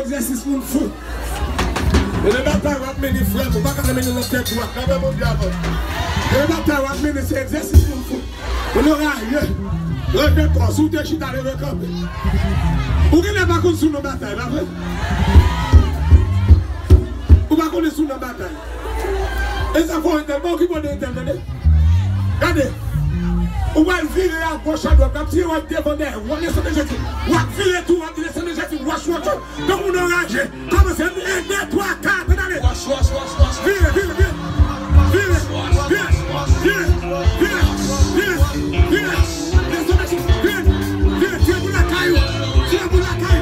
exercice pour fou. Et le bataille va mener frère, on va pas mener dans tête droite. Et le bataille va mener c'est exercice pour fou. On aura rien. Regarde toi, sous tes chita le recamper. Ou qui n'est pas contre sous nos batailles, pas vrai? Ou pas contre sous nos batailles. Et ça faut tellement qui peut intervenir. Regardez. On va virer à gauche à droite, comme si on était devant derrière. On est sur le jeté. On va virer tout, on va virer sur le jeté. Wash. Donc on a rangé. Comme c'est 1, 2, 3, 4. Allez. Vire. Tire pour la caillou.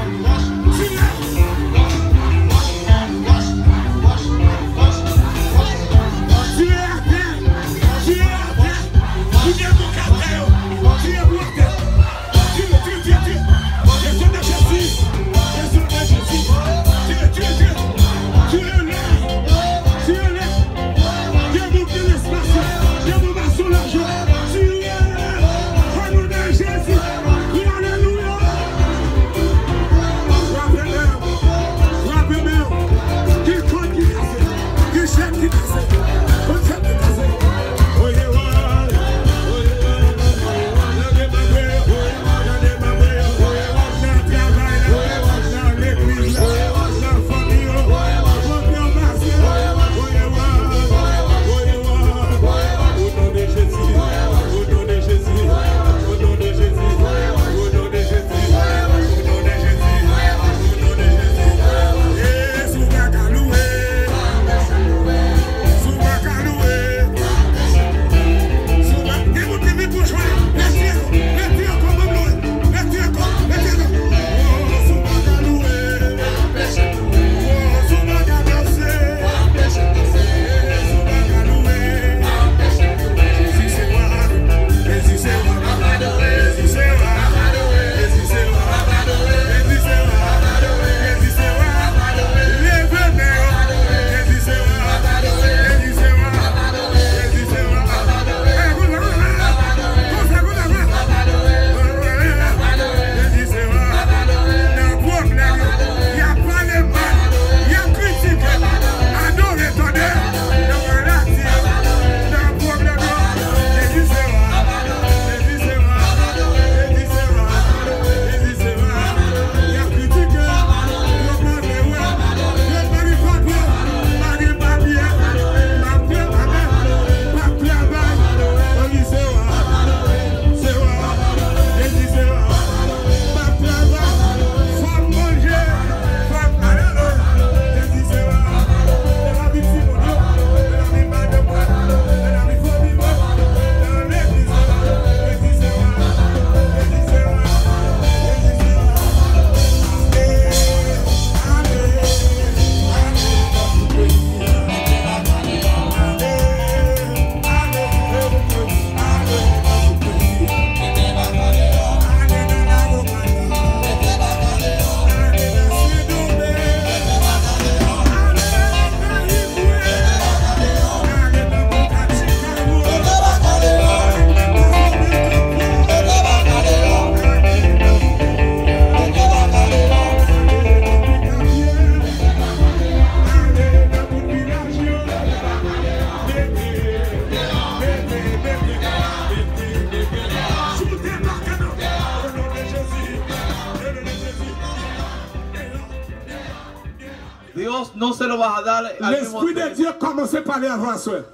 Dios no se lo va a dar al mismo L'Esprit de Dieu commence à parler avant soi.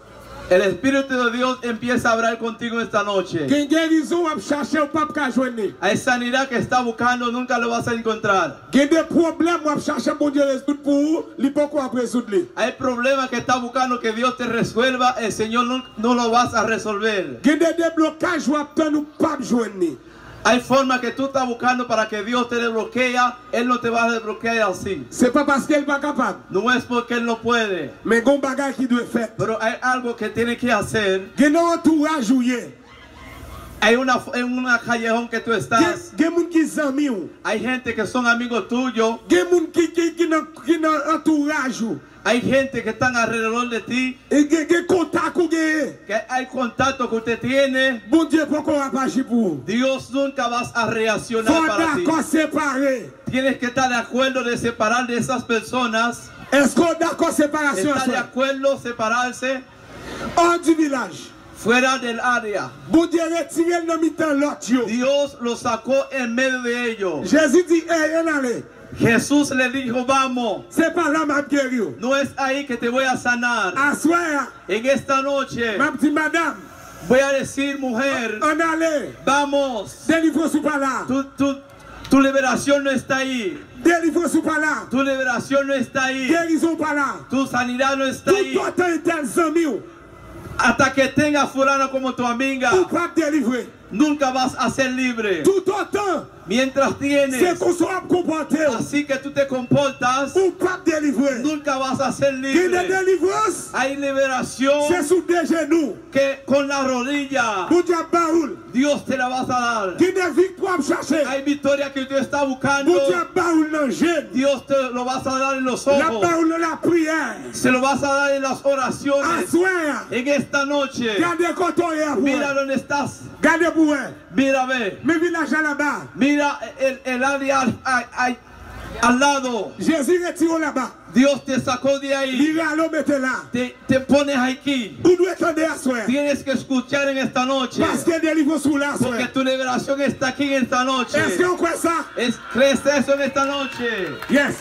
El Espíritu de Dios empieza a hablar contigo esta noche. Quem guérison va chercher au pape ka joindre. Hay sanidad que está buscando, nunca lo vas a encontrar. Quem des problèmes va chercher bon Dieu résoudre pour vous, li pas quoi résoudre. Hay problemas que está buscando que Dios te resuelva, el Señor no lo vas a resolver. Quem des déblocages va obtenir pape joindre. Hay formas que tú estás buscando para que Dios te desbloquea. Él no te va a desbloquear así. C'est pas parce qu'elle pas capable. No es porque Él no puede. Mais gon bagage qui doit faire. Pero hay algo que tiene que hacer. Quem non entourage ou yé. Hay una callejón que tú estás. Gen moun ki zanmi ou. Hay gente que son amigos tuyos. Gen moun ki nan entourage ou. Hay gente que están alrededor de ti. Gen kontak ou gen. Que hay contacto que usted tiene. Bon Dieu poko ap agi pou. Dios nunca vas a reaccionar Faut para ti. d'accord séparer. Tienes que estar de acuerdo de separar de esas personas. Est-ce qu'on d'accord séparation? Está de acuerdo separarse Hors du village. fuera del área. Bon Dieu retire nan mitan lot yo. Dios lo sacó en medio de ellos. Jésus dit, hey, en allez. Jesús le dijo, vamos. C'est pas là m'a guéri ou. No es ahí que te voy a sanar. Assoya, En esta noche m'a dit madame, voy a decir, mujer, en allez. vamos. Délivre sous pas là. Tu liberación no está ahí. Délivre sous pas là. Tu liberación no está ahí. Guérison pas là. Tu sanidad no está Tout ahí. autant est zami ou. Hasta que tengas fulano como tu amiga, Ou pas délivrer. nunca vas a ser libre. Tout autant, Mientras c'est tienes, qu'on soit comporté. así que tú te comportas, Ou pas délivrer. nunca vas a ser Qui de libre. délivrance, Hay liberación c'est sous des genoux. que con la rodilla Pour dire baoul. Dios te la vas a dar. Qui de victoire chercher. Hay victoria que tú estás buscando, Pour dire baoul dans jeune. Dios te lo vas a dar en los La ojos. baoul dans la prière. Se lo vas a dar en las oraciones. Assoya. En esta noche, Gardez coton et mira après. dónde estás. Gardez pour elle. Mira, ve. Mais village là-bas. Mira el área al lado. Jésus retire là-bas. Dios te sacó de ahí. Lire à l'homme était là. Te pones aquí. Où doit attendre à soi. Tienes que escuchar en esta noche. Parce que délivrance sous la Porque soi. tu liberación está aquí en esta noche. Est-ce qu'on croit ça? ¿Crees eso en esta noche? Yes.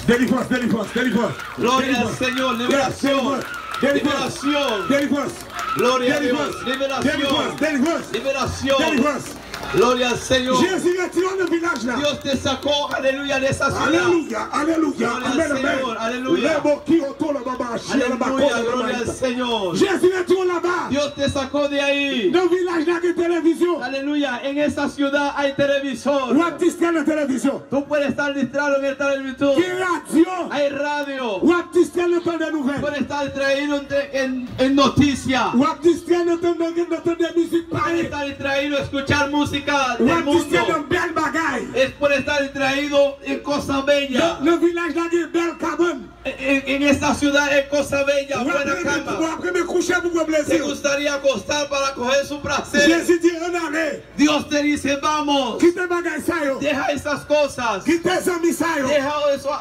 Délivrance, délivrance, délivrance. Gloria al Señor. Liberación. Délivrance. Liberación. Délivrance. Gloria a Délivrance. Dios. Liberación. Délivrance. Délivrance. Liberación. Délivrance. Gloria al Señor. Jésus retire le village là. Dios te sacó, aleluya, de esa ciudad. Alléluia, alléluia. Gloria Amen, al Señor, amen. aleluya. Lebo qui retourne là-bas, chien là-bas, Aleluya, gloria al Señor. Jésus retire là-bas. Dios te sacó de ahí. Dans le village là, il y a télévision. Aleluya, en esa ciudad hay televisor. Ou artiste dans la télévision. Tú puedes estar distraído en el televisor. Qui radio. Hay radio. Ou artiste dans le temps des nouvelles. Puedes estar distraído en noticias. Ou artiste dans le temps de musique Puedes parler. estar distraído en escuchar música Ou del artiste dans mundo. belle bagaille. Puedes estar distraído en cosas bellas. Le village là, il y a belle cabane. En esta ciudad es cosa bella, Ou buena après cama. me coucher pour me Te blesser. gustaría acostar para coger su placer. Jésus dit, en allez. Dios te dice, vamos, Quitte bagaille ça yo. deja esas cosas. Quitte amis ça yo. Deja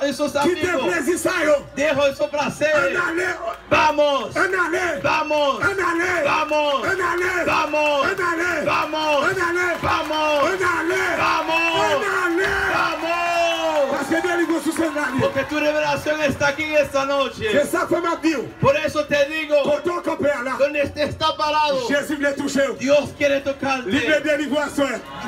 esos Quitte amigos. plaisir ça yo. Deja esos En placeres. allez. Vamos, En allez. vamos, En allez. vamos, En allez. vamos, En allez. vamos, En allez. vamos, En allez. vamos, En allez. vamos. Parce que délivrance sous ce dernier. Porque tu revelación está aquí esta C'est noche. ça fait ma vie. Por eso te digo, Quand on compare là, donde te está parado, Jésus voulait toucher. Dios quiere Libre tocarte. délivrance.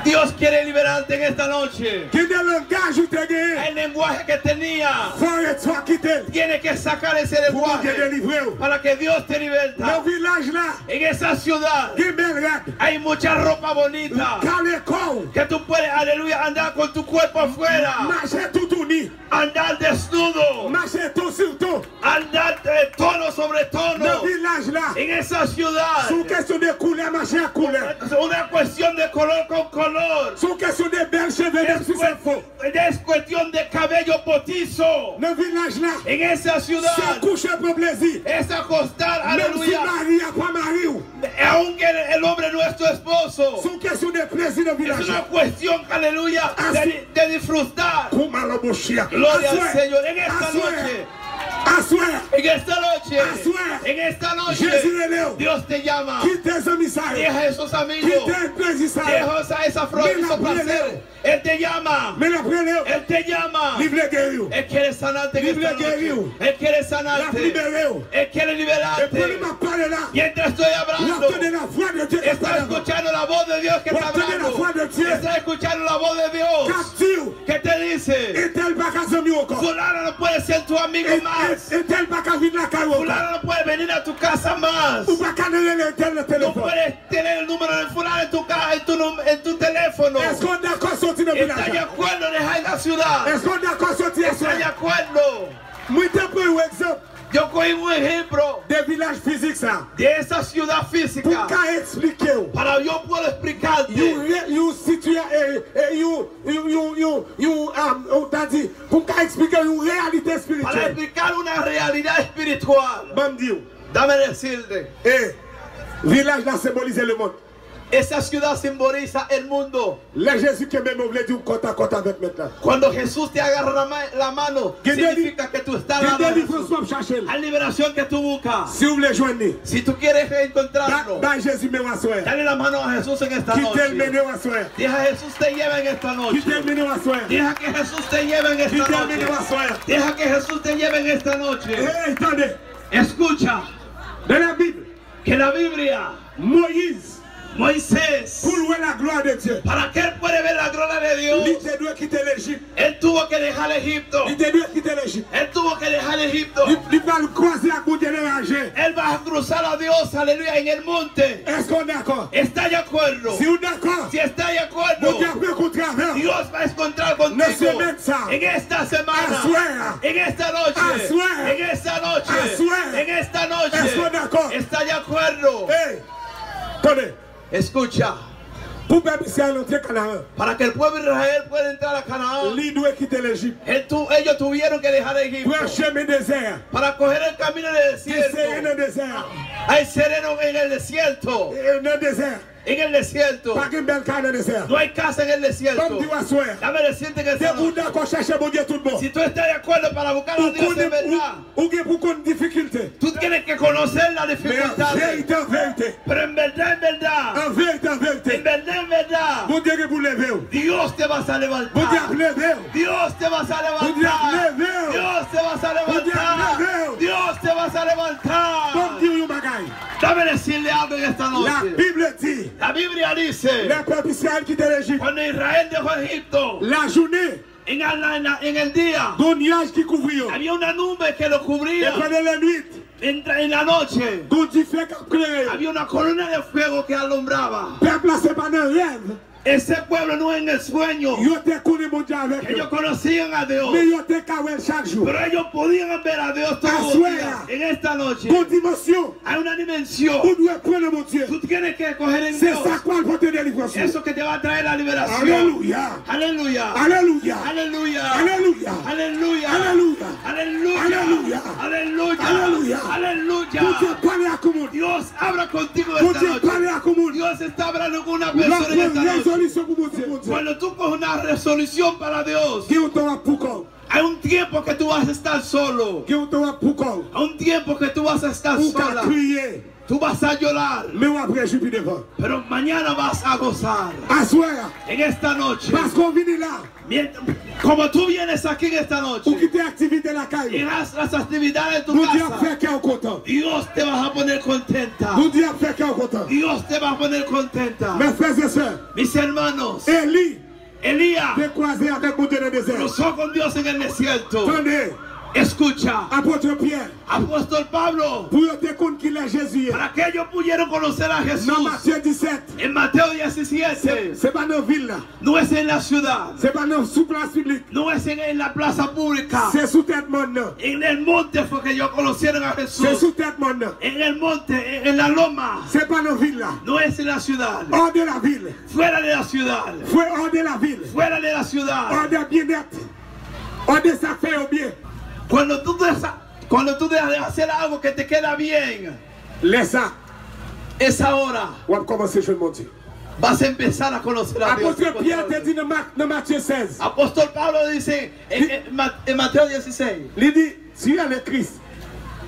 Dios quiere liberarte en esta noche. Qui de langage ou te gagné. El lenguaje que tenía, Faut être soit quitté. tiene que sacar ese Pour que lenguaje délivrer. para que Dios te Dans liberta. le village là, En esa ciudad qui belle rade. hay mucha ropa bonita Car les corps. que tú puedes, aleluya, andar con tu cuerpo afuera, Marcher tout uni. andar desnudo, Marcher tout sur tout. andar tono sobre Dans tono. le village là, En esa ciudad sous question de couleur, marcher à couleur. es una cuestión de color con color. Sous question de belles cheveux, Es, si c'est faux. es cuestión de cabello potizo. Dans le village là, En esa ciudad c'est coucher pour plaisir. es acostar, Même si aleluya, Marie a pas marié. aunque el hombre no es tu esposo. Sous question de plaisir dans le Es village una là. cuestión, aleluya, de disfrutar. Comment la bouchia? Gloria al Señor. En esta noche, Assoir. en esta noche, Assuer. en esta Jésus noche, est là. Dios te llama. Quitte tes amis ça. Deja esos amigos. Quitte le plaisir ça. Deja esa flor, esos placeres. Él te llama. Mais la prière, Él te llama. livre guérir. Él quiere sanarte en Libre esta noche. guérir. Él quiere La sanarte. libérer. Él quiere Et puis liberarte. il m'a parlé là. Mientras estoy hablando, Entendez la voix de Dieu qui está parle. escuchando la voz de Dios que está Entendez la hablando. voix de Dieu. Está escuchando la voz de Dios. Captive. ¿Qué te dice? Et tel pas qu'à zami encore. Fulano no puede ser tu amigo más. Et tel pas qu'à venir la caille encore. Fulano no puede venir a tu casa más. Ou pas qu'à donner le tel le No téléphone. puedes tener el número de fulano en tu casa, en tu teléfono. Est-ce qu'on est d'accord sortir de ¿Estás de village? acuerdo? Deja la ciudad. Est-ce qu'on est d'accord sortir à ¿Estás de soi? acuerdo? Moi, t'ai pris un exemple. Yo cogí un ejemplo des villages physiques ça. de esa ciudad Pour física qu'à expliquer. para yo poder explicarte. You situé t'as dit pour qu'à expliquer une réalité Para spirituelle. explicar una realidad espiritual. Bamdio. Dame decirte, Village là symbolise le monde. esa ciudad simboliza el mundo. Là Jésus qui même voulait dire côte à côte avec maintenant. Cuando Jesús te agarra la mano, Que significa que tú estás Que dando a délivrance Jesús. soit chercher. La liberación que tú buscas. Si vous voulez joindre, Si tú quieres encontrarlo, Jésus me va soir. dale la mano a Jesús en esta Qui t'aime noche. me va soir. Deja que Jesús te lleve en esta Qui noche. t'aime me va soir. Deja que Jesús te lleve en Qui esta t'aime me noche. va soir. Deja que Jesús te lleve en esta noche. Attendez, Escucha dans la Bible, que la Biblia, Moïse, Moisés, pour louer la gloire de Dieu, para que él pueda ver la gloria de il Dios, te doit quitter l'Égypte. él tuvo que dejar Egipto. Il te doit quitter l'Égypte. Él tuvo que dejar Egipto. Il va le croiser à bout de l'Évangile. Él va a cruzar a Dios, aleluya, en el monte. Est-ce qu'on est d'accord? ¿Está de acuerdo? Si vous êtes d'accord, Si está de mon acuerdo, Dieu peut rencontrer avec. Dios va a encontrar No contigo se meta. en esta semana, Asuera. en esta noche, Asuera. en esta noche, Asuera. en esta noche. Est-ce d'accord? ¿Está de acuerdo? Hey, attendez, Escucha, pour que Israël entre au Canaan, para que el pueblo de Israel pueda entrar a Canaán, il doit quitter l'Égypte. ellos tuvieron que dejar Egipto Pour un chemin désert. para coger el camino del Il s'est desierto. dans le désert. Hay sereno en el desierto, Dans le désert. en el desierto. Pas qu'une belle carte dans le désert. No hay casa en el Comme desierto. tu vas soir. Dame decirte que C'est esta pour noche, d'accord chercher mon Dieu tout bon. si tú estás de acuerdo para buscar a Dios en verdad, Ou bien pour qu'on difficulté. tú tienes que conocer la Mais en dificultad. vérité, en vérité. Pero en verdad, En vérité, en en vérité. verdad, Mon Dieu que vous levez. Dios te vas a Mon Dieu levantar. levé. Dios te vas a Mon Dieu levantar. levé. Dios te vas a Mon Dieu levantar. levé. Dios te vas a Bon levantar. Dieu, you bagaille. Dame decirle algo en esta La noche. Bible dit, La Biblia dice, le peuple Israël quitte l'Égypte. cuando Israel dejó Egipto, La journée, en el día, un nuage qui couvrit. había una nube que lo Et cubría. pendant la nuit, En la noche, un Dieu fait qu'après. había una columna de fuego que alumbraba. Peuple là, c'est pas un rêve. Ese pueblo no en el sueño. Yo te connais mon Dieu avec Ellos eux. conocían a Dios, Mais yo te kawel chaque jour. pero ellos podían ver a Dios todos los Asuera. días. En esta noche Con dimension, hay una dimensión. on doit prendre mon Dieu. Tú tienes que coger en C'est Dios ça quoi pour te délivrer. eso que te va a traer la liberación. Alléluia. Aleluya. Alléluia. Aleluya. Alléluia. Aleluya. Alléluia. Aleluya. Aleluya. Aleluya. Alléluia. Aleluya. Mon Dieu parle à commun. Dios habla contigo Mon esta Dieu parle noche. à commun. Dios está hablando con una La persona en esta noche. résolution pour mon Dieu. Cuando tú coges una resolución para Dios, Qui on t'aura pour quoi? hay un tiempo que tú vas a estar solo. Qui on t'aura pour quoi? Hay un tiempo que tú vas a estar Ou qu'à sola. crier. Tú vas a llorar, Mais on après je puis devant. pero mañana vas a gozar. Assoir. En esta noche, Parce qu'on vient là. como tú vienes aquí en esta noche Ou quitter activité la y caille. haces las actividades de tu Mon Dieu casa, fait cœur content. Dios te va a poner contenta. Mon Dieu fait cœur content. Dios te va a poner contenta. Mes frères et sœurs, Mis hermanos, Élie Elías s'est croisé avec mon Dieu dans le désert. cruzó con Dios en el desierto. Attendez, Escucha, apôtre Pierre, apóstol Pablo, pour te compte qu'il est Jésus. para que ellos pudieran conocer a Dans Jesús. Matthieu 17, En Mateo 17, c'est pas dans la ville là. no es en la ciudad, C'est pas dans sous place publique. no es en la plaza pública. C'est sous tête monde. là. En el monte fue que ellos conocieron a C'est Jesús. sous tête monde. là. En el monte, en la loma, C'est pas dans la ville là. no es en la ciudad. Hors de la ville. Fuera de la ciudad, Hors de la ville. fuera de la ciudad. Hors de bien-être. Hors de ça fait au bien. Cuando tú dejas de hacer algo que te queda bien, Laisse ça. esa hora On va commencer je mon Dieu. vas a empezar a conocer a Dios. Apôtre Pierre te dit dans Matthieu 16. Apóstol Pablo dice en Mateo 16, Il dit, tu es le Christ,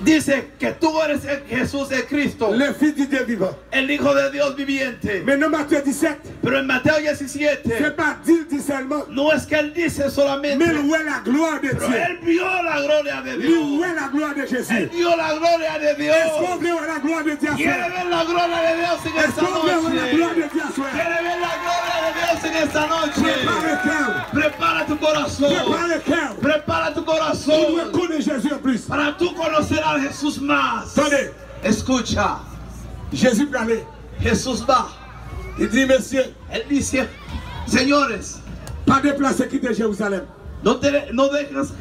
dice que tú eres Jesús el Cristo, le Fils du Dieu vivant. el Hijo de Dios viviente. Mais dans Matthieu 17, Pero en Mateo c'est 17, pas dire dit seulement, no es que él dice mais solamente, où est la gloire de pero Dieu? él vio la gloria de Où Dios. est la gloire de Él Jésus? vio la gloria de Est-ce qu'on Dios. veut voir la gloire de Dieu à Quiere soir? ver la gloria de Dios en Est-ce esta qu'on veut voir la gloire noche. de Dieu à soir? Quiere ver la gloria de Dios en esta noche. Prépare le cœur. Prepara tu Prépare corazón. le cœur. Prepara tu On doit corazón connaître Jésus en plus. para tú conocer a Jesús más. Attendez, Escucha, Jésus peut aller. Jesús va. Il dit, messieurs, Él dice, señores, pas déplacer quitter Jérusalem. No dejes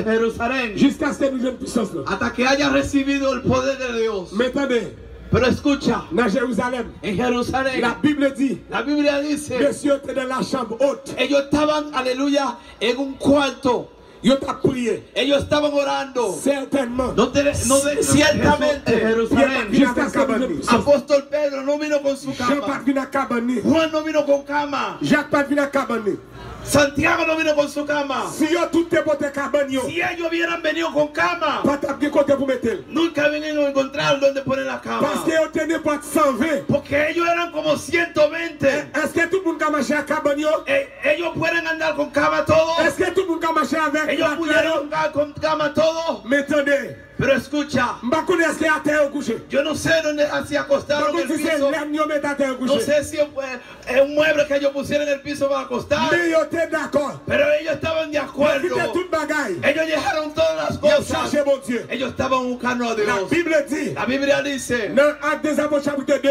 Jerusalén jusqu'à ce que nous ayons puissance là. hasta que hayas recibido el poder de Dios. Mais attendez, Pero escucha, dans Jérusalem, en Jerusalén, la Bible dit, la Biblia dice, monsieur était dans la chambre haute. ellos estaban, aleluya, en un cuarto. Ils ont prié. Ellos estaban orando. Certainement. Ciertamente, Jerusalén. Jusqu'à ce que nous ayons puissance. Apóstol Pedro no vino con su Jean cama. pas venu à cabane. Juan no vino con cama. Jacques pas venu à cabane. Santiago no vino con su cama. Si yo tout est porté cabane yo, Si ellos hubieran venido con cama, pas t'appeler côté pour mettre. nunca vinieron a encontrar donde poner la cama. Parce que yo tenais pas 120. Porque ellos eran como 120. Est-ce que tout le monde a marché à cabane yo? Ellos pueden andar con cama todo. Est-ce que tout le monde a marché avec Ellos la pudieron andar con cama todo. Mais attendez, Pero escucha, m'pas connaître est-ce qu'il y a terre au coucher. yo no sé dónde se acostaron en el Si c'est piso. l'agneau met à terre au No coucher. sé si es un mueble que ellos pusieron en el piso para acostar. Mais yo t'es d'accord. Pero ellos estaban de Ils acuerdo. étaient toute bagaille. Ellos dejaron todas las Ils ont cosas. cherché mon Dieu. Ellos estaban buscando a La Dios. Bible dit, La Biblia dice dans Actes des Apôtres chapitre 2,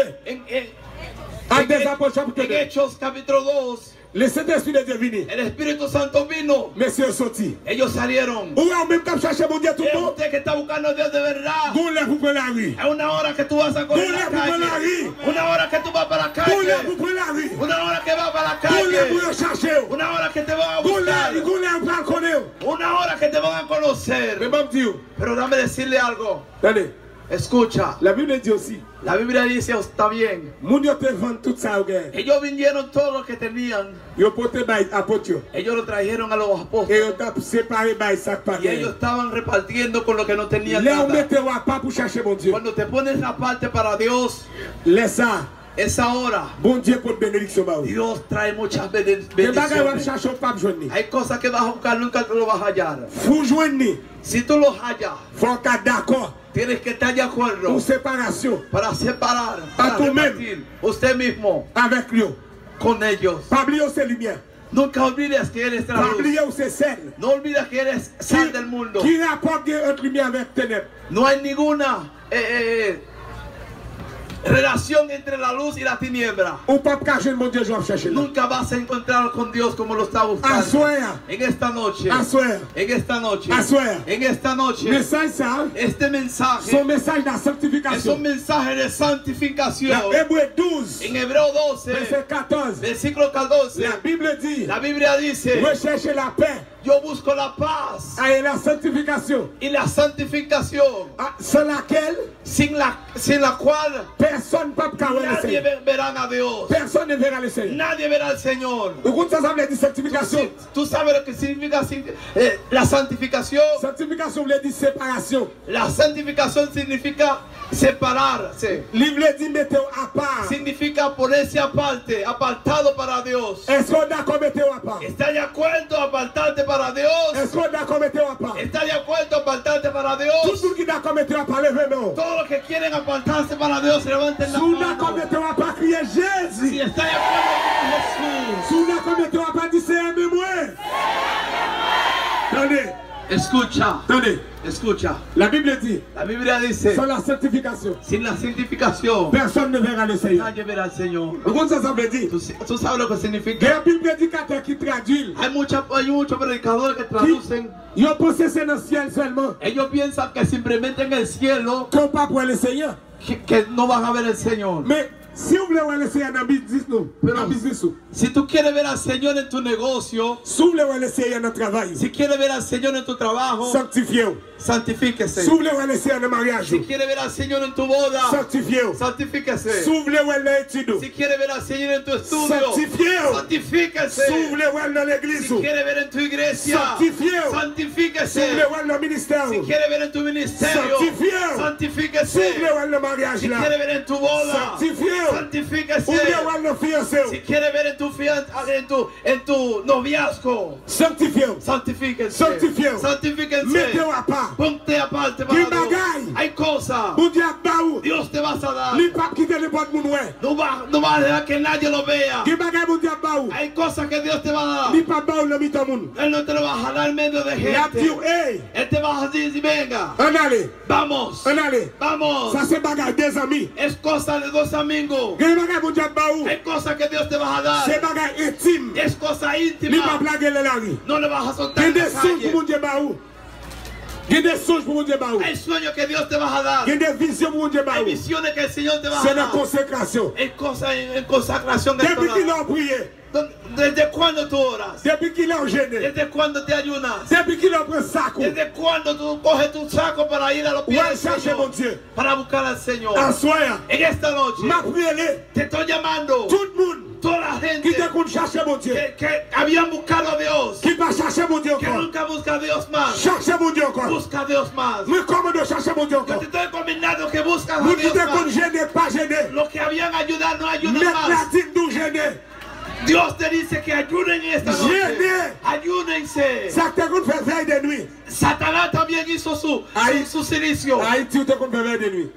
Actes des Apôtres chapitre en 2, Hechos capítulo 2, le Saint-Esprit de Dieu venu. el Espíritu Santo vino. Messieurs sortis. Ellos salieron. Ou en même temps chercher mon Dieu tout le Es monde. usted que está buscando a Dios de verdad. Vous lève vous prenez la rue. Es una hora que tú vas a correr la calle. Una hora que tú vas para la Vous lève calle. vous prenez la rue. Una hora que vas para la Vous lève vous calle. le cherchez. Una hora que te van a Vous buscar. lève vous le connaître. Una hora que te van a Mais conocer. bon Dieu, Pero dame decirle algo. attendez, Escucha. la Bible dit aussi, La Biblia dice, está bien. moun yo te vend tout ça au gars. Ellos vinieron todo lo que tenían. Yo porté bay apôtre yo. Ellos lo trajeron a los Et apóstoles. yo t'a séparé bay sac par Y ellos estaban repartiendo con lo que no tenían Là on nada. mette wa pas pour chercher mon Dieu. Cuando te pones la parte para Dios, Laisse ça. esa hora, Bon Dieu pour bénédiction ba ou. Dios trae muchas Les bagages wa bendiciones. chercher pas joindre. Hay cosas que vas a buscar, nunca te lo vas a hallar. Faut joindre. Si tú los hallas, Faut qu'à d'accord. tienes que estar de acuerdo Pour séparation para separar, A para tú repartir usted mismo avec lui. con ellos. Pas oublier c'est lumière. Nunca olvides que eres la Pas luz. oublier c'est sel. No olvides que eres sal del mundo. Qui rapporte entre lumière avec ténèbres. No hay ninguna relación entre la luz y la tiniebla. Ou pas cacher mon Dieu, je vais chercher là. Nunca vas a encontrar con Dios como lo está buscando. Assoir. En esta noche. Assoir. En esta noche. Assoir. En esta noche. Message ça, Este mensaje son message de la es un sanctification. mensaje de Dans santificación. Hébreu 12, En Hebreo 12, verset 14, versículo 14, la Bible dit, la Biblia dice, recherchez la paix yo busco la paz et la sanctification, y la santificación, sans laquelle sin la cual personne ne peut le nadie Seigneur. verá a Dios. Personne ne verra le Seigneur. Nadie verá al Señor. Vous comprenez ça, ça veut dire sanctification. Tú sabes lo que significa la santificación. Sanctification veut dire séparation. La santificación significa separarse. Livre dit mettez à part. Significa ponerse aparte, apartado para Dios. Est-ce qu'on est d'accord mettez à part? ¿Está de acuerdo apartarte para Dios? Est-ce qu'on est d'accord mettez à part? ¿Está de acuerdo apartarte para Tout Dios? le monde qui est d'accord mettez à part, levez-nous. Todos los que quieren apartarse para Dios, levanten la Si vous êtes d'accord mano. mettez à part, criez Si Jésus. está de acuerdo con Jesús. Si vous êtes d'accord mettez à part, dites Seigneur, moi. Attendez, Escucha, attendez. escucha. La Bible dit, La Biblia dice, sans la sanctification, sin la santificación, personne ne verra le Seigneur. nadie verá al Señor. Vous comprenez ça veut dire? ¿Tú sabes lo que Il y significa? a un prédicateur qui traduit. Hay muchos predicadores que traducen. Ils ont possessé dans le ciel seulement. Ellos piensan que simplemente en el cielo Qu'on pas pour le Seigneur. que no van a ver el Señor. Mais si vous voulez voir le Seigneur dans le business, nous, Pero- dans le business, Si tú quieres ver al Señor en tu negocio, si vous voulez voir le Seigneur dans le travail, si quieres ver al Señor en tu trabajo, sanctifiez-vous. santifíquese. Si vous voulez voir le Seigneur dans le mariage, Si quieres ver al Señor en tu boda, sanctifiez-vous. santifíquese. Si vous voulez voir l'étude, Si quieres ver al Señor en tu estudio, sanctifiez-vous. santifíquese. Si vous voulez voir dans l'église, Si quieres ver en tu iglesia, Santifiez-vous. Si vous santifíquese. voulez voir dans le ministère, Si si quieres ver en tu ministerio, Santifiez-vous. vous santifíquese. voulez voir le mariage Si là, quieres ver en tu boda, Santifiez-vous. santifíquese. vous voulez voir le fiancé, Si quieres ver en tu noviazgo, sanctifiez-vous. santifíquese. Santifiez-vous. Santifíquese. Mettez-vous à part. Ponte aparte Qué para Dios. bagaille. Hay cosas. Vous dites à Baou, Dios te va vas a dar. Li pas quitter les bonnes moun ouais. No vas a dejar que nadie lo vea. Qui bagay moun diable ba ou. Hay cosas que Dios te va a dar. Li pas ba ou le mitan moun. Él no te lo va a jalar en medio de Il a gente. dit hey, Él te va a decir, venga, on allez, vamos, on allez. vamos. Ça c'est bagay des amis. Es cosa de dos amigos. Qui bagay moun diable ba ou. Hay cosas que Dios te va a dar. C'est bagay intime. Es cosa Li pas íntima. blaguer le la rue. No le vas a soltar Gen en la des songes pour calle. moun diable ba ou. Gen des songes pour moun diable ba ou. Hay sueños que Dios te va a dar. Gen des visions pour moun diable ba Hay ou. visiones que el Señor te va C'est a la dar. consécration. Es cosa en consagración que Depuis qu'il te a prié, ¿Desde cuándo tú oras? depuis qu'il a gêné, ¿Desde cuándo te ayunas? depuis qu'il a pris sac, ¿Desde cuándo tú coges tu saco para ir a los pies ouais, del chercher mon Señor? Dieu. Para buscar al Señor. En soir, En esta noche m'a prié, te estoy llamando. tout le monde Toda la gente qui te compte chercher mon Dieu, que habían buscado a Dios, qui va chercher mon Dieu que encore, nunca busca a Dios más. chercher mon Dieu encore. Busca a Dios más. Me commande chercher mon Dieu Yo encore. te estoy recomendando que buscas a Vous qui Dios te compte más. gêner, pas gêner. Los que habían ayudado no ayudan Mettre la más. team nous gêner. Dios te dice que ayuden en esta noche. Gêner. Ayúdense. Ça te compte faire veille de nuit. Satanás también hizo Ahí. su silicio. Haïti, ou te compte faire veille de nuit.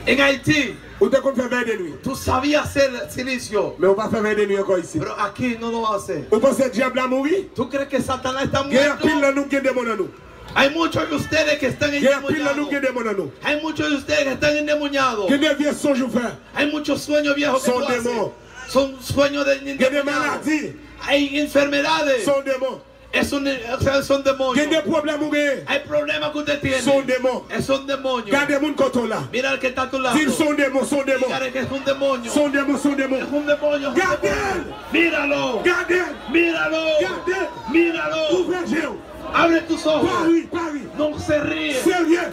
En Haití, Ou te compte faire veille de nuit. tú sabías hacer silicio, Mais on va faire veille de nuit encore ici. pero aquí no lo va a hacer. Vous pensez que le diable a mouru? ¿Tú crees que Satanás está Il y a pile muerto? de nous qui démons en nous. Hay muchos de ustedes que están Il y a pile de nous qui endemoniados. démons en nous. Hay muchos de ustedes que están endemoniados. Qui des vieux songes ou faire. Hay muchos sueños viejos que Son tú haces. demonios. Son sueños de Qui des endemoniados. maladies. Hay enfermedades. Son démons. Son Qui demonios. des problèmes ou gagnés. Hay problemas que usted tiene. Son démons. Son demonios. Gardez mon coton là. Mira el que está a tu lado. S'ils sont démons, sont démons. Dígale que es un demonio. Sont démons, sont Es démons. un demonio. Es un Gardez. demonio. Míralo. Gardez. Míralo. Gardez. Míralo. Ouvrez les yeux. Abre tus ojos. Paris, Paris. No se ríe. Sérieux.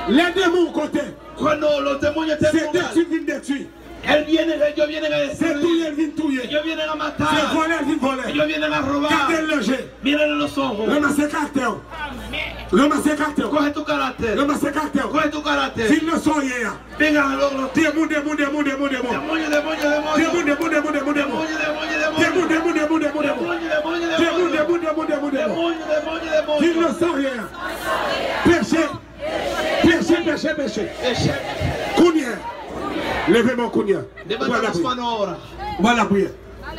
Les démons côté. Cuando los demonios te C'est empujan, détruit, vient détruire. ellos vienen a C'est destruir. touiller, vient touiller. Ellos vienen a C'est matar. voler, vient voler. Ellos vienen a robar. Gardez le jeu. Mírenle los ojos. Ramassez caractère. Ramassez caractère. Coge tu carácter. Ramassez caractère. Coge tu carácter. S'ils ne sont rien. Venga, los Démons, démons, démons, démons, démons. demonios, demonios, demonios. Démons, démons, démons, démons, démons. Demonios, demonios, Démons, demonios. démons, démons, démons, démons. Demonios, demonios, Démons, demonios. démons, démons, démons, démons. Demonios, demonios, S'ils demonios. ne sont rien. Péché. Péché, péché, péché. Kounia. Levez mon Kounia. Levanta Voilà las prière. manos ahora. Voilà prière.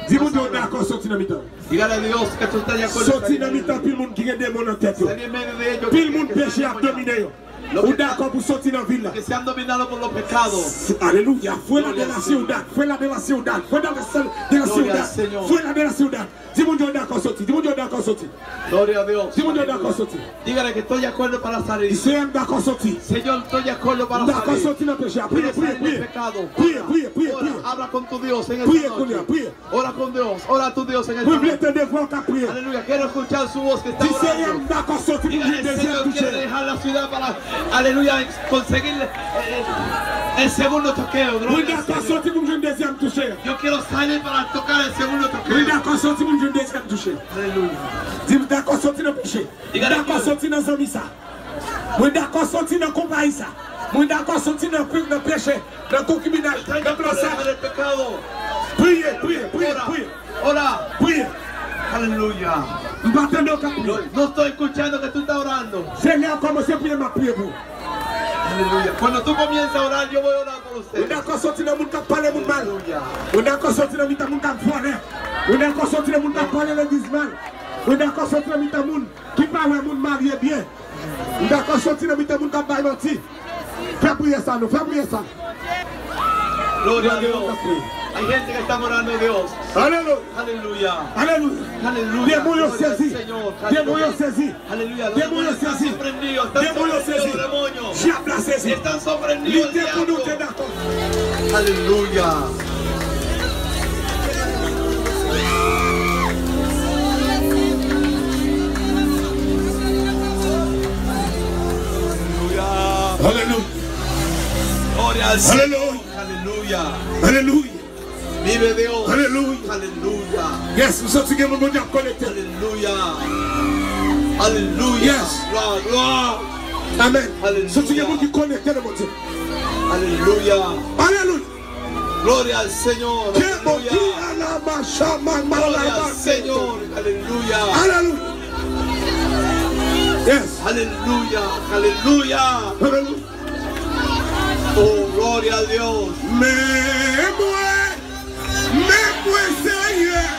Dis-moi Dieu d'accord, sorti dans mi-temps. Dígale a Dios que tú estás de acuerdo. Sorti dans mi-temps, puis le monde qui a des démons en tête. Salir en medio de ellos. Puis le monde péché a dominé. Ou d'accord pour sortir dans la ville là. Que se han dominado por los pecados. Alléluia. Fuera de la ciudad. Fuera de la ciudad. Fuera de la ciudad. Fuera de la ciudad. Dis-moi Dieu d'accord, sorti. Dis-moi Dieu d'accord, sorti. Gloria a Dios. Dis-moi Dieu d'accord, sorti. Dígale que estoy de acuerdo para salir. C'est d'accord, sorti. Señor, estoy de acuerdo para D'accord, salir. sorti dans le péché. Priez, Puedes priez, salir priez. del pecado. Priez, priez, priez, Ora, priez. habla con tu Dios en Priez, esta Kounia, noche. priez. Ora con Dios. Ora a tu Dios en esta Vous voulez noche. te devoir qu'à prier. Aleluya. Quiero escuchar su voz que está Si c'est orando. d'accord, sorti. Nous Dígale, une el deuxième Señor quiere toucher. dejar la ciudad para, aleluya, conseguir el segundo toqueo. Oui, Gloria al d'accord, Señor. sorti. Nous une deuxième toucher. Yo quiero salir para tocar el segundo Oui, toqueo. d'accord, sorti. Nous une deuxième toucher. Aleluya. Dis d'accord, sorti dans le péché. Dígale D'accord, que- sorti dans le ça. Oui, d'accord, sorti dans le compagnie ça. Oui, d'accord, sorti dans le péché. Dans le concubinage. Dans Está le para dejar placage. el pecado. Priez, priez, priez, Ora. priez. Ora. Priez. Aleluya. M'attendons qu'à prier. No estoy escuchando que tú estás orando. Seigneur, commencez à prier ma prière pour. Aleluya. Cuando tú comienzas a orar, yo voy a orar por Oui, usted. d'accord, sorti dans le monde qui parle mon mal. Aleluya. Oui, d'accord, sorti dans le monde qui parle. Oui, d'accord, sorti dans le monde qui parle l'église mal. Oui, d'accord, sorti dans le monde qui parle le monde marié bien. Oui, d'accord, sorti dans le monde qui parle menti. Fais prier ça, nous, fais prier ça. Gloria a Dios. Hay gente que está orando a Dios. Alléluia. Aleluya. Alléluia. Aleluya. Des moyens Gloria al saisis. Señor. Des moyens saisis. Aleluya. Los Des demonios moyens están saisis. sorprendidos. Des Están moyens sorprendidos saisis. los demonios. Diable a saisi. Están sorprendidos el Luttez pour nous, t'es diablo. d'accord. Aleluya. Alléluia. Gloria al Señor. Aleluya. Aleluya. Alléluia. Vive Dios. Alléluia. Aleluya. Yes, nous sommes qui mon Dieu connecté. Aleluya. Aleluya. Yes. Gloria, gloria. Amen. Alléluia. Sommes qui mon Dieu connecté mon Dieu. Aleluya. Alléluia. Gloria al Señor. Que mon Aleluya. Dieu a la macha, ma Gloria al malade. Señor. Aleluya. Alléluia. Yes. Aleluya. Aleluya. Alléluia. Oh, gloria a Dios. Mais moi, Seigneur,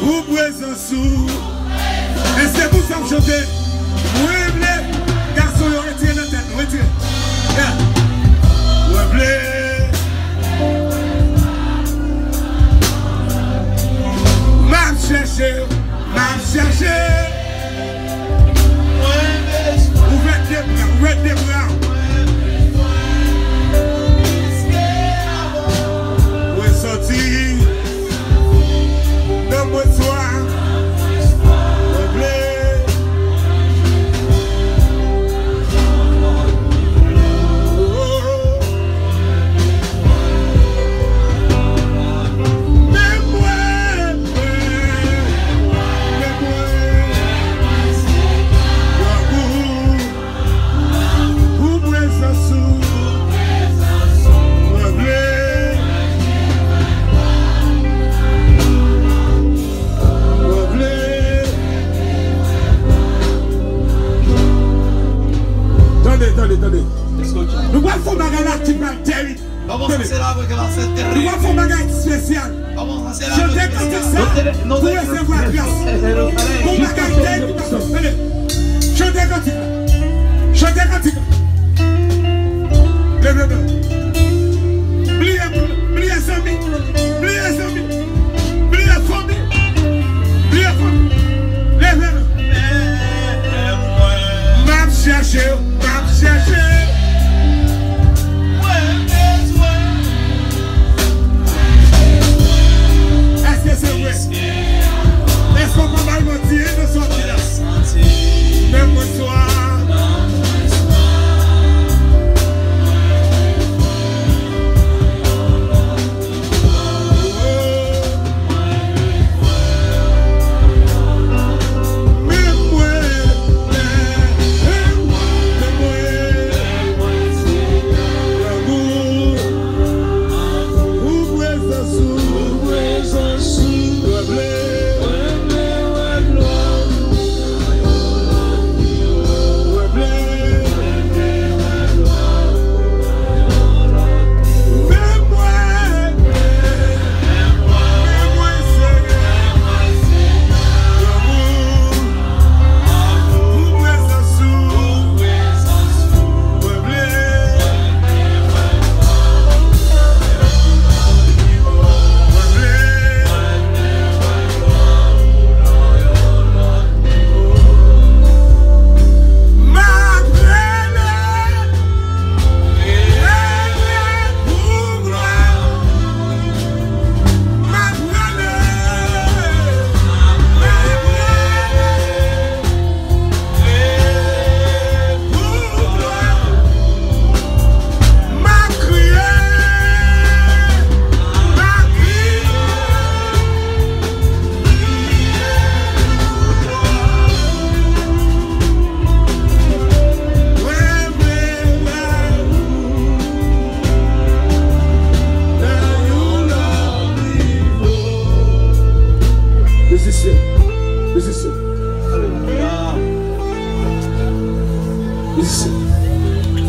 vous présence sous. Et c'est pour ça que je chante. Oui, les garçons, ils retirent la tête. Retirez. Oui, m'a cherché. Ouvrez des bras. Oui, sorti. Donne-moi toi. Attendez. Nous allons faire un bagage qui va être terrible. Vamos a hacer algo que va a ser Nous terrible. allons faire un bagage spécial. Vamos a hacer Je algo que décante ça no pour recevoir grâce. Mon bagage terrible. Allez, je décante. Lève-le. Pliez famille. Lève-le. M'a cherché. Est-ce que c'est vrai? Est-ce qu'on peut mal mentir de sortir là? Même soir.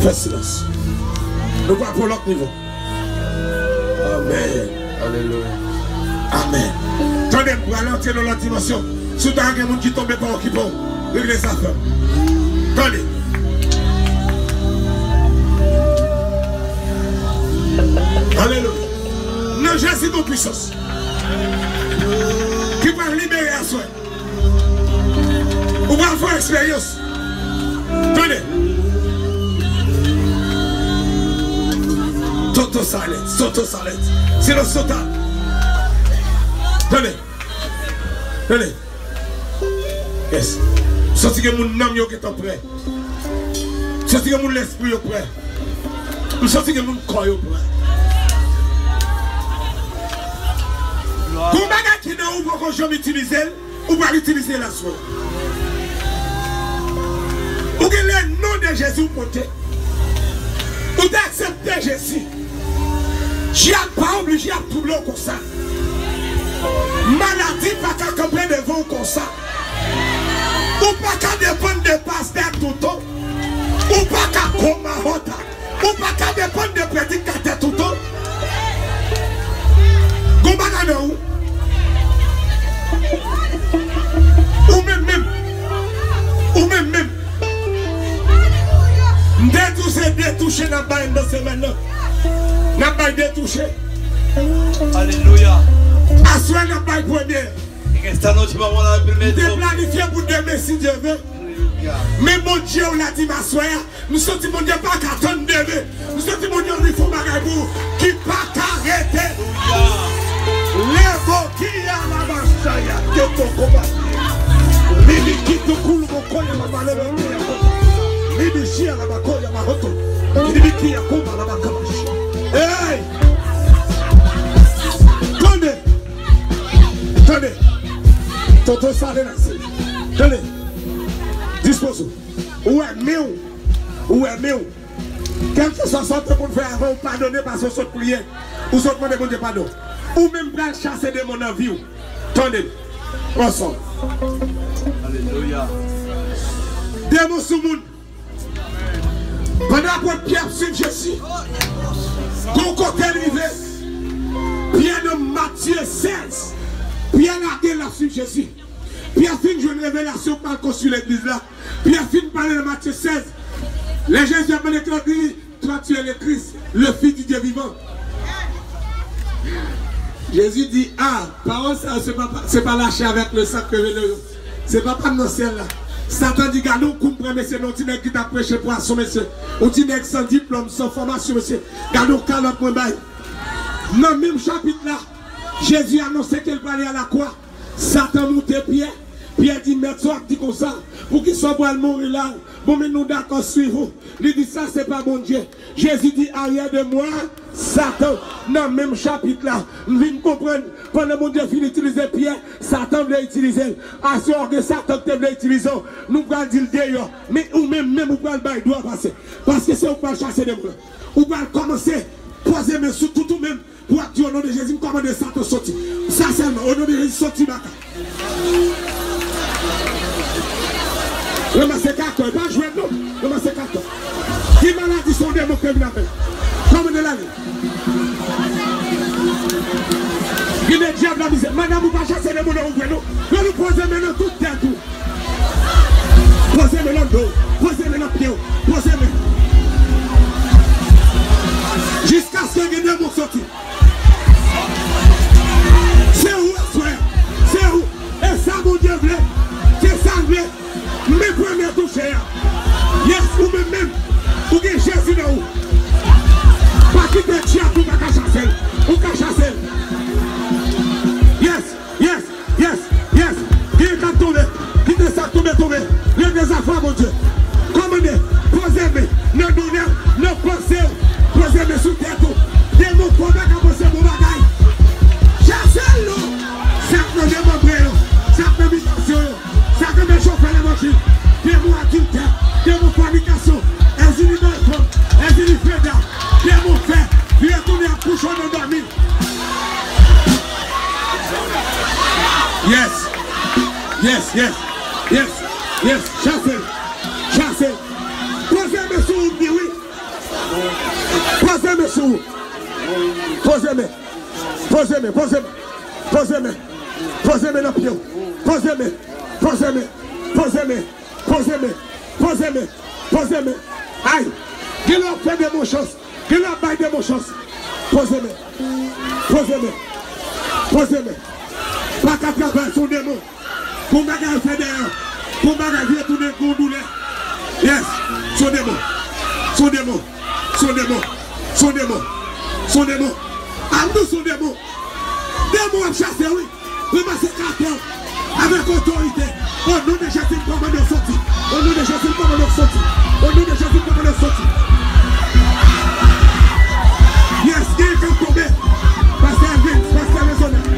Fais silence. Nous allons pour l'autre niveau. Amen. Alléluia. Amen. Attendez, pour aller entrer dans l'autre dimension. Si tu as quelqu'un qui tombe par qui bon, réglez ça. Attendez. Alléluia. Non, Jésus de puissance. Qui va libérer à soi. On va faire expérience. Attendez. Total silence. Silence total. Tenez. Yes. Sorti que mon âme est prêt. Sorti que mon esprit est prêt. Sorti que mon corps est prêt. Pour bagage qui ne ouvre quand je m'utilise, ou va l'utiliser la soirée. Ou que le nom de Jésus porté. Ou d'accepter Jésus. Je n'ai pas obligé à tout le comme ça. Maladie pas qu'à camper devant comme ça. Ou pas qu'à dépendre de pasteur tout le temps. Ou pas qu'à coma hota. Ou pas qu'à dépendre de prédicateur tout le temps. Gombana où? Ou même. Détouché dans la bain de semaine. N'a pas détouché. Alléluia. Assois n'a pas première. Esta noche vamos a dar el primer T'es planifié pour demain si Dieu veut. Mais mon Dieu, on l'a dit ma soeur. Nous sommes mon Dieu pas qu'à attendre demain. Nous sommes mon Dieu, il faut bagabou qui pas qu'arrêter. Les mots qui a la bastaya. Que ton combat. Mimi qui te coule mon col et ma malheur. Mimi chia la bakoya ma hoto. Mimi qui a combat la bakabashi. Hey! Tenez! Tonton Salé là. Tenez! Dispose. Où est mieux? Quel que soit sorte pour faire avant, pardonner parce que saute prière. Ou saute demander bon Dieu pardon. Ou même pour chasser des mon envie. Tenez! Ensemble. Alléluia. Démon sous monde. Pendant que Pierre suit Jésus. Quand côté arrivé. Pierre de Matthieu 16. Pierre a la suite Jésus. Pierre fin jouer une révélation par sur l'église là. Pierre fin parler de Matthieu 16. Les gens ont demandé toi tu es le Christ, le Fils du Dieu vivant. Jésus dit, parole ça, c'est pas lâché avec le sang que c'est pas dans le ciel là. Satan dit, gardons, comprenez, monsieur, non, tu n'es qui t'a prêché poisson, monsieur. Ou tu n'es sans diplôme, sans formation, monsieur. Gardons, calotte, mon bail. Dans le même chapitre là, Jésus a annoncé qu'il va aller à la croix. Satan monte Pierre. Pierre dit, mais toi, dit comme ça, pour qu'il soit pour mourir là. Bon, mais nous d'accord, suivons. Il dit, ça, c'est pas bon Dieu. Jésus dit, arrière de moi, Satan, dans le même chapitre là, nous venons comprendre, pendant que mon Dieu finit d'utiliser Pierre, Satan veut utiliser. À ce que Satan veut utiliser, nous allons dire d'ailleurs, mais ou même, vous allez le bail doit passer. Parce que c'est vous allez chasser des mots. Vous allez commencer, poser mes sous tout même, pour dire au nom de Jésus, comment de Satan sortir. Ça seulement, au nom de Jésus, sortir ma carte. Le massé carton, pas jouer non. Le massé carton. Qui maladie sont des mots que vous avez? Comme de l'année. Il est diable la misère. Madame, vous ne pouvez pas chasser les mots dans le nous. Nous nous posons maintenant tout terre tout. Posez maintenant le dos. Posez maintenant le pied. Posez maintenant. Jusqu'à ce que les deux mots sortent. C'est où, frère? C'est où? Et ça, mon Dieu, voulait. C'est ça, voulait. Mes premiers touchés. Yes, ou même. Ou que Jésus là où? Pas quitter Tchia pour pas chasser. Ou pas chasser. Yes. Qui est tombé? Qui est ça tombé? Les deux affaires, mon Dieu. Commandez, posez-moi. Ne donnez, ne posez-moi sous terre. Des mots pour pas commencer mon bagaille. Chassez-le. Ça peut démontrer. Ça peut m'intention. Ça peut me chauffer les machines. Des mots adultères. Des mots fornication. Des inhibitions. Des inhibitions. Des mots faits. Puis retourner à coucher dans dormir. Yes. Chassez. Posez-moi sous vous, oui. Posez-moi sous. Posez-moi dans le pied. Posez-moi. Aïe. Qui leur fait des bonnes choses. Qui leur baille des bonnes choses. Posez-moi. Pas qu'à travailler sur des mots. Pour bagarre faire d'ailleurs. Pour bagarre virer tout des coups douleurs. Yes. Sur des mots. Amdou sont des mots. Des mots à chasser, oui. Oui, mais c'est carton. Avec autorité. Au nom de Jésus, comment nous sortir. Au nom de Jésus, comment nous sortir. Yes, qui est tombé. Pasteur Vince, Pasteur Maisonnette.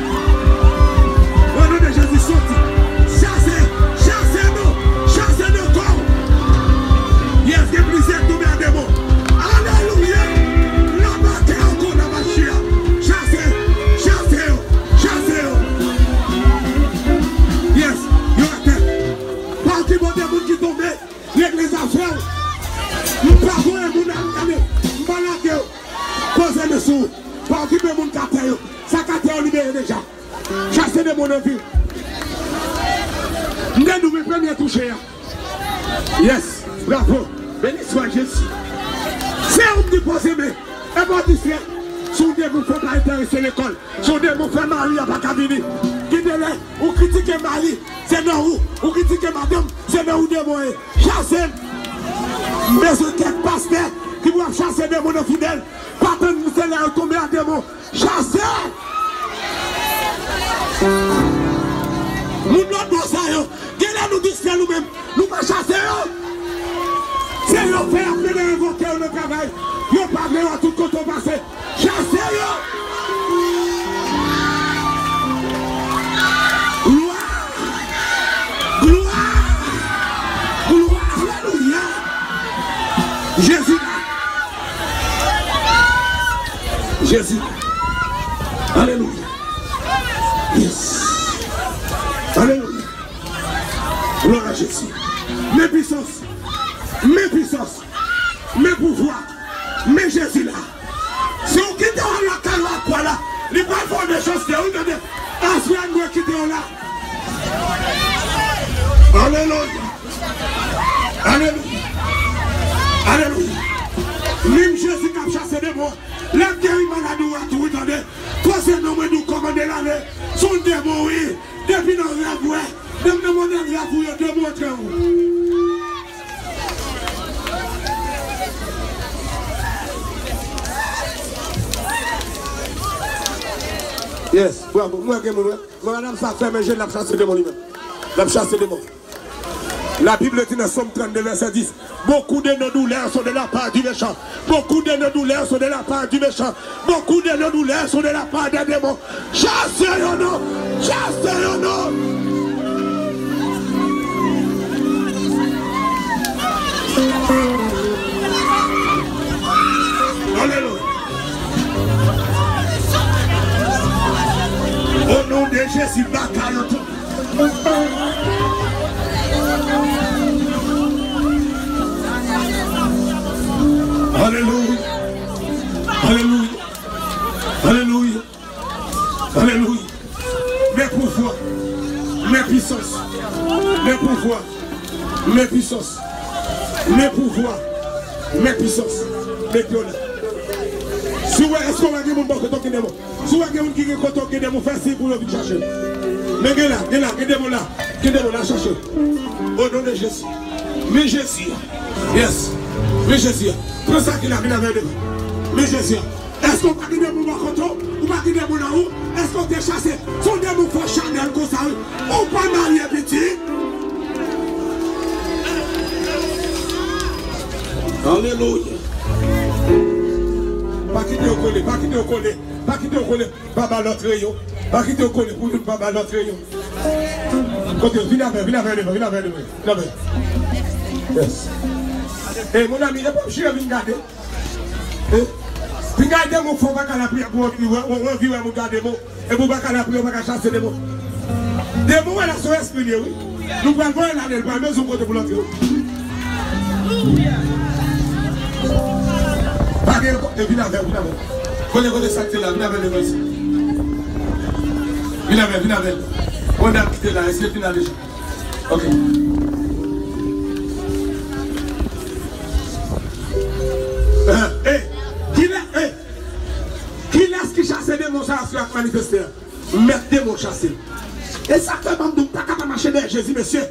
sous. Pas occuper mon cartel. Ça cartel libéré déjà. Chasser des mon envie. Nous nous premier toucher. Yes, bravo. Béni soit Jésus. C'est un petit posé, mais et bon, disait, son Dieu vous fait pas intéresser l'école. Son Dieu vous fait marier à Bakabini. Quittez-les, ou critiquez Marie, c'est non où. Ou critiquez madame, c'est non où démoyer. Chassez. Mais ce quelques pasteurs qui doivent chasser des mots fidèles. Pas de nous, c'est là tomber à des mots. Chassez. Nous n'avons pas ça. Quel est nous disons nous-mêmes? Nous pas chasser. C'est le fait appeler les invoquer le travail. Ils n'ont pas besoin à tout côté passé. Chassez-le. Gloire. Gloire. Gloire. Alléluia. Jésus. Jésus. Alléluia. Yes. Alléluia. Gloire à Jésus. Mes puissances. Mes puissances, mes pouvoirs, mes Jésus là. Si vous quittez la calme à quoi là, il va faire des choses que vous donnez. Assurez nous quitter là. Alléluia. Alléluia. Alléluia. Même Jésus qui a chassé des mots. La guéri maladie à tout attendez. Toi c'est nous qui nous commandons l'année. Son démon oui. Depuis nos rêves, ouais. Même nos modèles là pour te montrer où. Yes, bravo. Moi, madame, ça fait, mais je l'ai chassé de mon lui-même. La chassé de mon. La Bible dit dans Somme 32, verset 10. Beaucoup de nos douleurs sont de la part du méchant. Beaucoup de nos douleurs sont de la part du méchant. Beaucoup de nos douleurs sont de la part des démons. Chassez-nous! Chassez-nous! Alléluia. Au nom de Jésus, bataille. Alléluia. Alléluia. Alléluia. Alléluia. Mes pouvoirs, mes puissances, mes pouvoirs, mes puissances, mes pouvoirs, mes puissances, mes violences. Si vous est-ce qu'on va dire mon bon côté de moi? Si vous avez un qui est côté de moi, faites pour le chercher. Mais là, chercher. Au nom de Jésus. Mais Jésus. Yes. Mais Jésus. Prends ça qu'il a mis avec lui. Mais Jésus. Est-ce qu'on va dire mon côté ou pas dire mon là-haut? Est-ce qu'on t'a chassé? Son démon fait Chanel comme ça. Ou pas marié petit? Alléluia. Pas quitter au collet, pas quitter au collet, pas quitter au collet, pas l'autre rayon, pas quitter au collet pour ne pas l'autre rayon. Côté, viens avec lui. Yes. Eh, mon ami, il n'est pas obligé de venir garder. Puis garder mon fond, pas qu'à la prière pour vivre mon garder mon, et pour pas qu'à la prière, pas qu'à chasser des mots. Des mots, elle a son esprit, oui. Nous pouvons voir là, elle va même son côté pour l'autre. Viens avec. Connais ça là, viens avec les ici. Viens avec. On a quitté là, est-ce que tu as déjà? Ok. Qui laisse qui chasse des mots à manifester? Mettre des mots chasser. Et ça fait même pas capable de marcher derrière Jésus, monsieur.